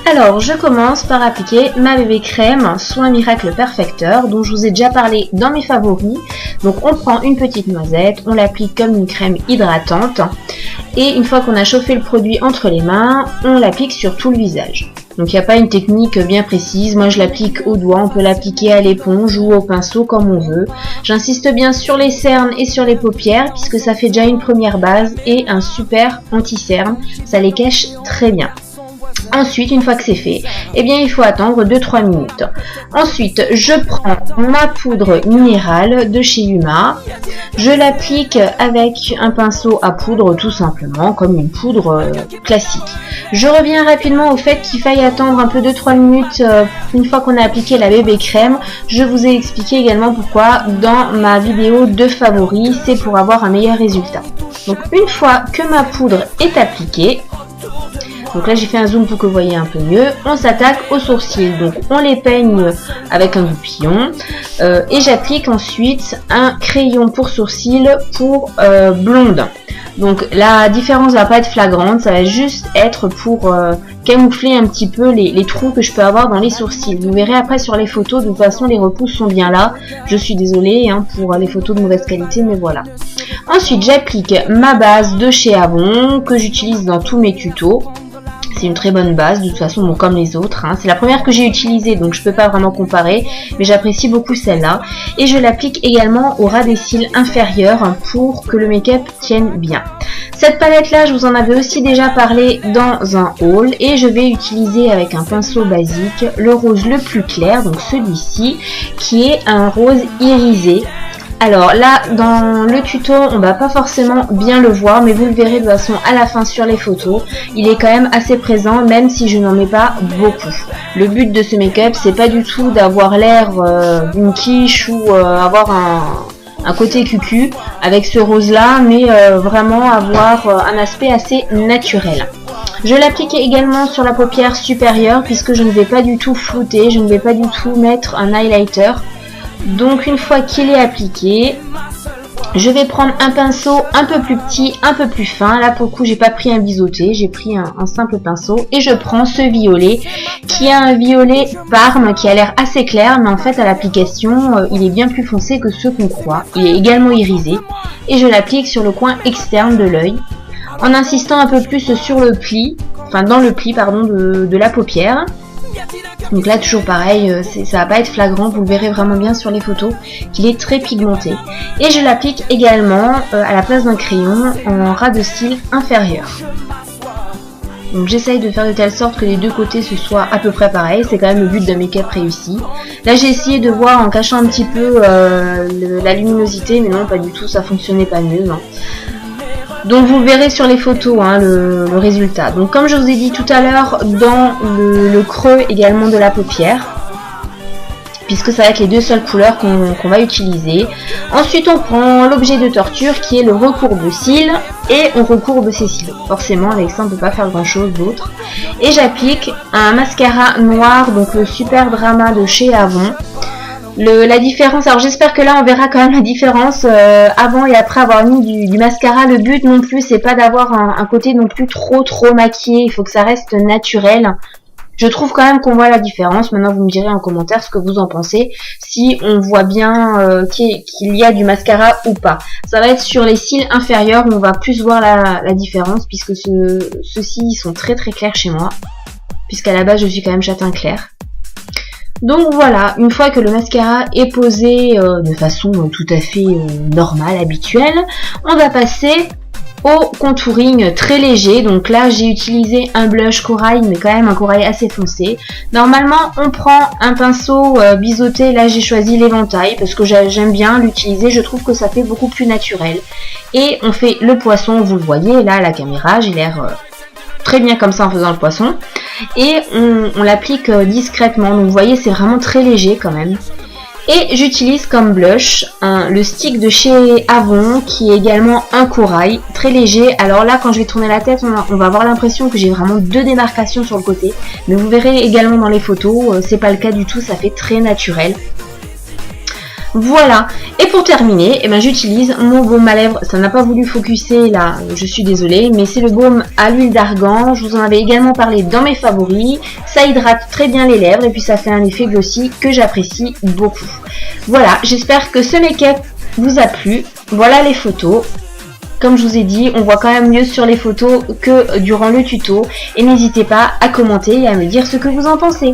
Alors, je commence par appliquer ma bébé crème Soin Miracle Perfecteur dont je vous ai déjà parlé dans mes favoris. Donc on prend une petite noisette, on l'applique comme une crème hydratante et une fois qu'on a chauffé le produit entre les mains, on l'applique sur tout le visage. Donc il n'y a pas une technique bien précise, moi je l'applique au doigt, on peut l'appliquer à l'éponge ou au pinceau comme on veut. J'insiste bien sur les cernes et sur les paupières puisque ça fait déjà une première base et un super anti-cerne, ça les cache très bien. Ensuite, une fois que c'est fait, eh bien, il faut attendre 2-3 minutes. Ensuite, je prends ma poudre minérale de chez Yuma. Je l'applique avec un pinceau à poudre, tout simplement, comme une poudre classique. Je reviens rapidement au fait qu'il faille attendre un peu 2-3 minutes une fois qu'on a appliqué la bébé crème. Je vous ai expliqué également pourquoi dans ma vidéo de favoris, c'est pour avoir un meilleur résultat. Donc, une fois que ma poudre est appliquée, donc là j'ai fait un zoom pour que vous voyez un peu mieux. On s'attaque aux sourcils. Donc on les peigne avec un goupillon. Et j'applique ensuite un crayon pour sourcils pour blonde. Donc la différence va pas être flagrante. Ça va juste être pour camoufler un petit peu les trous que je peux avoir dans les sourcils. Vous verrez après sur les photos. De toute façon les repousses sont bien là. Je suis désolée pour les photos de mauvaise qualité. Mais voilà. Ensuite j'applique ma base de chez Avon que j'utilise dans tous mes tutos. C'est une très bonne base, de toute façon, bon, comme les autres. C'est la première que j'ai utilisée, donc je peux pas vraiment comparer, mais j'apprécie beaucoup celle-là. Et je l'applique également au ras des cils inférieurs pour que le make-up tienne bien. Cette palette-là, je vous en avais aussi déjà parlé dans un haul, et je vais utiliser avec un pinceau basique le rose le plus clair, donc celui-ci, qui est un rose irisé. Alors là, dans le tuto, on va pas forcément bien le voir, mais vous le verrez de toute façon à la fin sur les photos. Il est quand même assez présent, même si je n'en mets pas beaucoup. Le but de ce make-up, c'est pas du tout d'avoir l'air d'une quiche ou avoir un côté cucu avec ce rose-là, mais vraiment avoir un aspect assez naturel. Je l'applique également sur la paupière supérieure, puisque je ne vais pas du tout flouter, je ne vais pas du tout mettre un highlighter. Donc une fois qu'il est appliqué, je vais prendre un pinceau un peu plus petit, un peu plus fin. Là pour le coup j'ai pas pris un biseauté, j'ai pris un simple pinceau. Et je prends ce violet qui est un violet Parme qui a l'air assez clair. Mais en fait à l'application il est bien plus foncé que ce qu'on croit. Il est également irisé. Et je l'applique sur le coin externe de l'œil. En insistant un peu plus sur le pli, enfin dans le pli pardon de la paupière. Donc là toujours pareil, ça va pas être flagrant, vous le verrez vraiment bien sur les photos qu'il est très pigmenté. Et je l'applique également à la place d'un crayon en ras de cils inférieur. Donc j'essaye de faire de telle sorte que les deux côtés ce soit à peu près pareil, c'est quand même le but d'un make-up réussi. Là j'ai essayé de voir en cachant un petit peu la luminosité, mais non pas du tout, ça fonctionnait pas mieux. Non. Donc vous verrez sur les photos le résultat. Donc comme je vous ai dit tout à l'heure, dans le creux également de la paupière, puisque ça va être les deux seules couleurs qu'on va utiliser. Ensuite on prend l'objet de torture qui est le recourbe cils et on recourbe ses cils. Forcément avec ça on ne peut pas faire grand chose d'autre. Et j'applique un mascara noir, donc le Super Drama de chez Avon. La différence, alors j'espère que là on verra quand même la différence avant et après avoir mis du mascara. Le but non plus c'est pas d'avoir un côté non plus trop maquillé, il faut que ça reste naturel. Je trouve quand même qu'on voit la différence. Maintenant vous me direz en commentaire ce que vous en pensez, si on voit bien qu'il y a du mascara ou pas. Ça va être sur les cils inférieurs où on va plus voir la différence, puisque ceux-ci sont très clairs chez moi, puisqu'à la base je suis quand même châtain clair. Donc voilà, une fois que le mascara est posé de façon tout à fait normale, habituelle, on va passer au contouring très léger. Donc là j'ai utilisé un blush corail, mais quand même un corail assez foncé. Normalement on prend un pinceau biseauté, là j'ai choisi l'éventail parce que j'aime bien l'utiliser, je trouve que ça fait beaucoup plus naturel. Et on fait le poisson, vous le voyez là à la caméra, j'ai l'air très bien comme ça en faisant le poisson. Et on l'applique discrètement, donc vous voyez c'est vraiment très léger quand même. Et j'utilise comme blush le stick de chez Avon qui est également un corail très léger. Alors là quand je vais tourner la tête on va avoir l'impression que j'ai vraiment deux démarcations sur le côté, mais vous verrez également dans les photos c'est pas le cas du tout, ça fait très naturel. Voilà. Et pour terminer, j'utilise mon baume à lèvres. Ça n'a pas voulu focuser là, je suis désolée, mais c'est le baume à l'huile d'argan. Je vous en avais également parlé dans mes favoris. Ça hydrate très bien les lèvres et puis ça fait un effet glossy que j'apprécie beaucoup. Voilà, j'espère que ce make-up vous a plu. Voilà les photos. Comme je vous ai dit, on voit quand même mieux sur les photos que durant le tuto. Et n'hésitez pas à commenter et à me dire ce que vous en pensez.